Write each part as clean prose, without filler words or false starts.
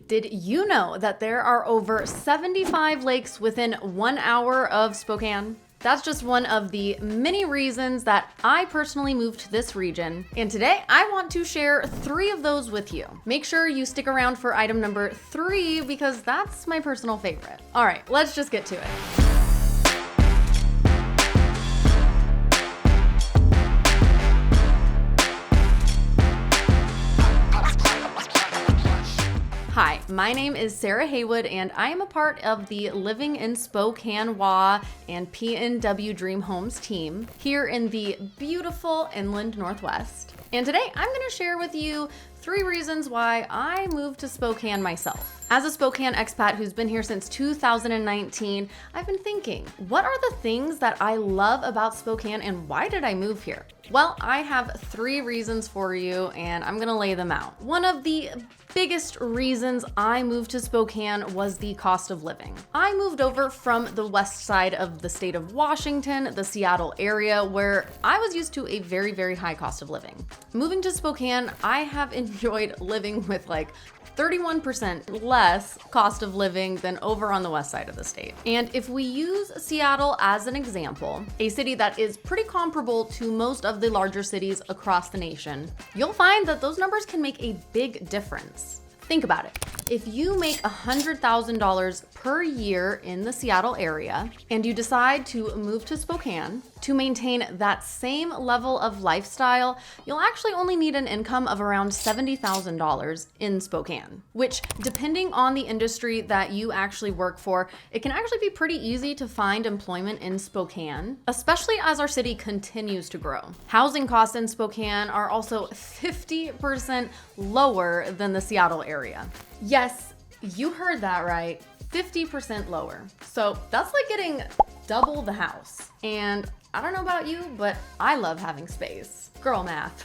Did you know that there are over 75 lakes within 1 hour of Spokane? That's just one of the many reasons that I personally moved to this region. And today I want to share 3 of those with you. Make sure you stick around for item number 3 because that's my personal favorite. All right, let's just get to it. Hi, my name is Sarah Haywood, and I am a part of the Living in Spokane WA and PNW Dream Homes team here in the beautiful inland Northwest. And today I'm going to share with you 3 reasons why I moved to Spokane myself. As a Spokane expat who's been here since 2019, I've been thinking, what are the things that I love about Spokane and why did I move here? Well, I have 3 reasons for you and I'm gonna lay them out. One of the biggest reasons I moved to Spokane was the cost of living. I moved over from the west side of the state of Washington, the Seattle area, where I was used to a very, very high cost of living. Moving to Spokane, I have enjoyed living with like 31% less cost of living than over on the west side of the state. And if we use Seattle as an example, a city that is pretty comparable to most of the larger cities across the nation, you'll find that those numbers can make a big difference. Think about it. If you make $100,000 per year in the Seattle area and you decide to move to Spokane to maintain that same level of lifestyle, you'll actually only need an income of around $70,000 in Spokane, which, depending on the industry that you actually work for, it can actually be pretty easy to find employment in Spokane, especially as our city continues to grow. Housing costs in Spokane are also 50% lower than the Seattle area. Yes, you heard that right, 50% lower. So that's like getting double the house. And I don't know about you, but I love having space. Girl math.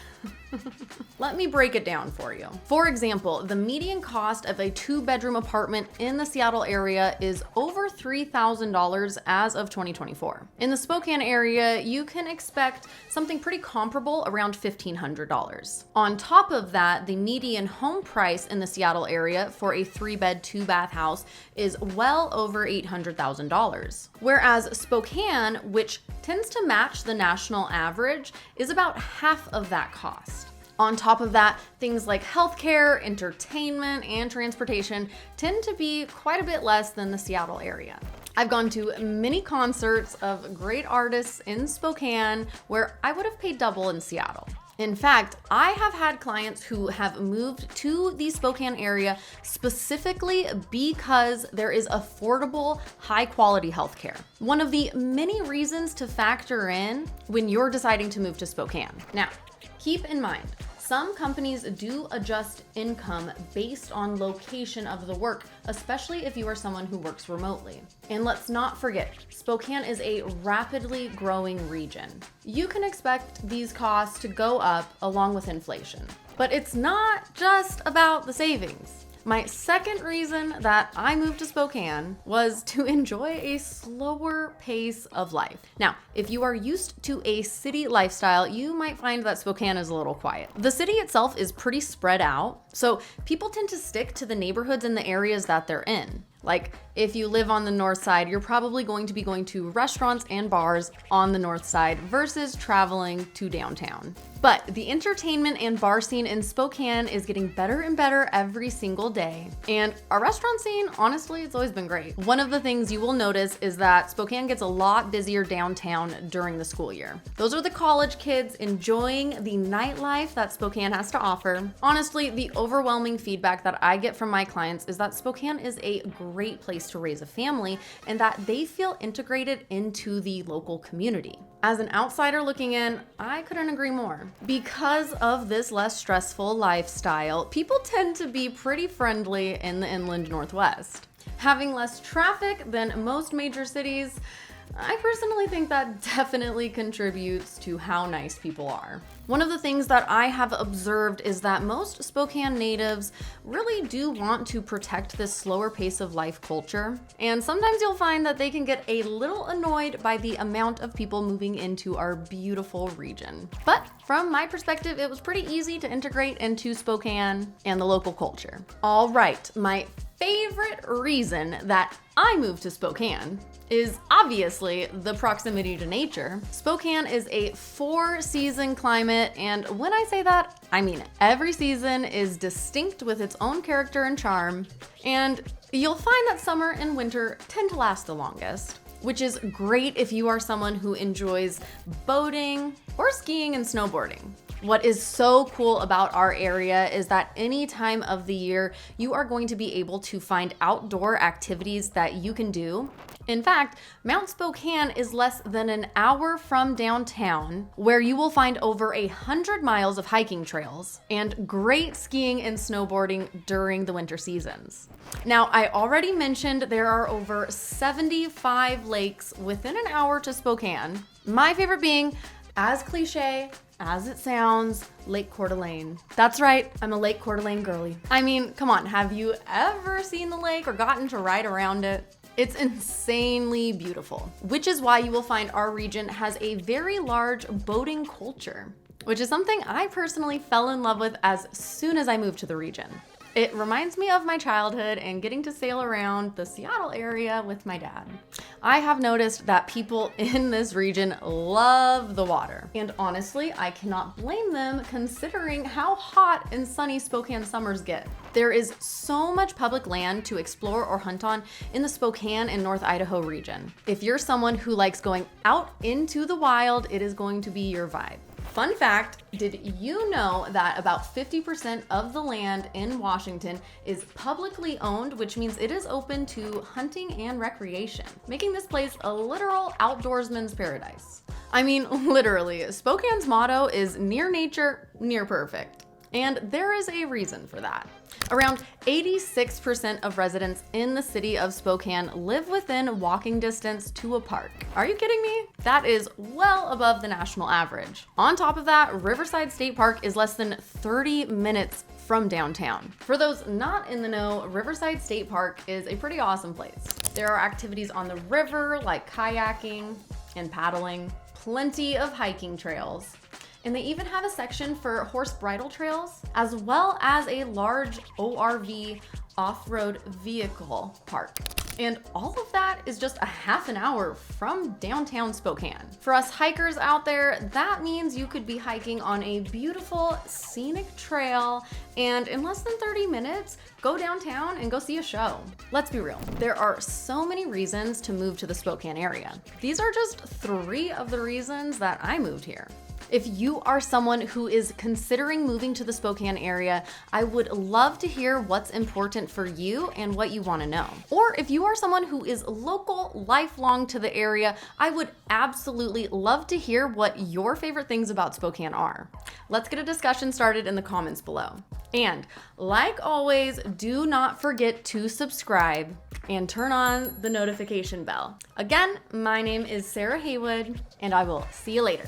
Let me break it down for you. For example, the median cost of a 2-bedroom apartment in the Seattle area is over $3,000 as of 2024. In the Spokane area, you can expect something pretty comparable around $1,500. On top of that, the median home price in the Seattle area for a 3-bed, 2-bath house is well over $800,000. Whereas Spokane, which tends to match the national average, is about half of that cost. On top of that, things like healthcare, entertainment, and transportation tend to be quite a bit less than the Seattle area. I've gone to many concerts of great artists in Spokane where I would have paid double in Seattle. In fact, I have had clients who have moved to the Spokane area specifically because there is affordable, high-quality healthcare. One of the many reasons to factor in when you're deciding to move to Spokane. Now, keep in mind, some companies do adjust income based on location of the work, especially if you are someone who works remotely. And let's not forget, Spokane is a rapidly growing region. You can expect these costs to go up along with inflation. But it's not just about the savings. My second reason that I moved to Spokane was to enjoy a slower pace of life. Now, if you are used to a city lifestyle, you might find that Spokane is a little quiet. The city itself is pretty spread out, so people tend to stick to the neighborhoods and the areas that they're in. Like, if you live on the north side, you're probably going to be going to restaurants and bars on the north side versus traveling to downtown. But the entertainment and bar scene in Spokane is getting better and better every single day. And our restaurant scene, honestly, it's always been great. One of the things you will notice is that Spokane gets a lot busier downtown during the school year. Those are the college kids enjoying the nightlife that Spokane has to offer. Honestly, the overwhelming feedback that I get from my clients is that Spokane is a great place to raise a family and that they feel integrated into the local community. As an outsider looking in, I couldn't agree more. Because of this less stressful lifestyle, people tend to be pretty friendly in the inland Northwest. Having less traffic than most major cities, I personally think that definitely contributes to how nice people are. One of the things that I have observed is that most Spokane natives really do want to protect this slower pace of life culture. And sometimes you'll find that they can get a little annoyed by the amount of people moving into our beautiful region. But from my perspective, it was pretty easy to integrate into Spokane and the local culture. All right, my favorite reason that I moved to Spokane is obviously the proximity to nature. Spokane is a 4-season climate, and when I say that, I mean it. Every season is distinct with its own character and charm, and you'll find that summer and winter tend to last the longest, which is great if you are someone who enjoys boating or skiing and snowboarding. What is so cool about our area is that any time of the year, you are going to be able to find outdoor activities that you can do. In fact, Mount Spokane is less than an hour from downtown, where you will find over 100 miles of hiking trails and great skiing and snowboarding during the winter seasons. Now, I already mentioned there are over 75 lakes within an hour to Spokane. My favorite being, as cliche as it sounds, Lake Coeur. That's right, I'm a Lake Coeur girly. I mean, come on, have you ever seen the lake or gotten to ride around it? It's insanely beautiful, which is why you will find our region has a very large boating culture, which is something I personally fell in love with as soon as I moved to the region. It reminds me of my childhood and getting to sail around the Seattle area with my dad. I have noticed that people in this region love the water. And honestly, I cannot blame them considering how hot and sunny Spokane summers get. There is so much public land to explore or hunt on in the Spokane and North Idaho region. If you're someone who likes going out into the wild, it is going to be your vibe. Fun fact, did you know that about 50% of the land in Washington is publicly owned, which means it is open to hunting and recreation, making this place a literal outdoorsman's paradise. I mean, literally, Spokane's motto is near nature, near perfect. And there is a reason for that. Around 86% of residents in the city of Spokane live within walking distance to a park. Are you kidding me? That is well above the national average. On top of that, Riverside State Park is less than 30 minutes from downtown. For those not in the know, Riverside State Park is a pretty awesome place. There are activities on the river like kayaking and paddling, plenty of hiking trails, and they even have a section for horse bridle trails, as well as a large ORV off-road vehicle park. And all of that is just a half an hour from downtown Spokane. For us hikers out there, that means you could be hiking on a beautiful scenic trail and in less than 30 minutes, go downtown and go see a show. Let's be real, there are so many reasons to move to the Spokane area. These are just 3 of the reasons that I moved here. If you are someone who is considering moving to the Spokane area, I would love to hear what's important for you and what you want to know. Or if you are someone who is local, lifelong to the area, I would absolutely love to hear what your favorite things about Spokane are. Let's get a discussion started in the comments below. And like always, do not forget to subscribe and turn on the notification bell. Again, my name is Sarah Haywood, and I will see you later.